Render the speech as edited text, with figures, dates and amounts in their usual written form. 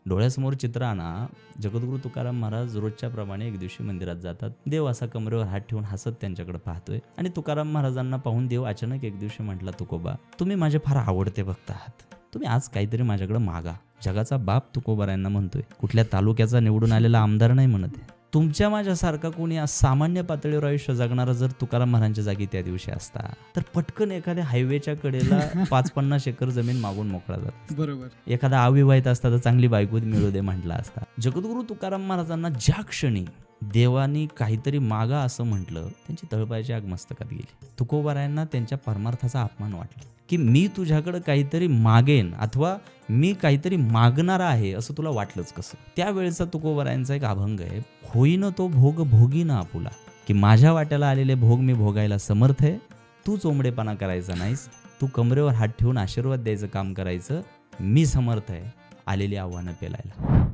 डोळ्यासमोर चित्र आणा. जगद्गुरू तुकाराम महाराज रोजच्या प्रमाणे एक दिवशी मंदिरात जातात. देव असा कमरेवर हात ठेवून हसत त्यांच्याकडे पाहतोय आणि तुकाराम महाराजांना पाहून देव अचानक एक दिवशी म्हटला, तुकोबा तुम्ही माझे फार आवडते भक्त आहात, तुम्ही आज काहीतरी माझ्याकडे मागा. जगाचा बाप तुकोबारायांना म्हणतोय, कुठल्या तालुक्याचा निवडून आलेला आमदार नाही म्हणत आहे. तुमच्या माझ्यासारखा कोणी आज सामान्य पातळीवर आयुष्य जगणारा जर तुकाराम महाराजांच्या जागी त्या दिवशी असता तर पटकन एखाद्या हायवेच्या कडेला 5-50 एकर जमीन मागून मोकळा जात. बरोबर. एखादा अविवाहित असता तर चांगली बायको मिळू दे म्हटला असता. जगद्गुरू तुकाराम महाराजांना ज्या क्षणी देवानी काहीतरी मागा असं म्हटलं, त्यांची तळपायाची आग मस्तकात गेली. तुकोबारायांना त्यांच्या परमार्थाचा अपमान वाटला की मी तुझ्याकडे काहीतरी मागेन अथवा मी काहीतरी मागणार आहे असं तुला वाटलंच कसं. त्यावेळेचा तुकोबारायांचा एक अभंग आहे, होईन तो भोग भोगीन आपुला, की माझ्या वाट्याला आलेले भोग मी भोगायला समर्थ आहे. तू चोंबडेपणा करायचा नाहीस, तू कमरेवर हात ठेवून आशीर्वाद द्यायचं काम करायचं. मी समर्थ आहे आलेली आव्हानं पेलायला.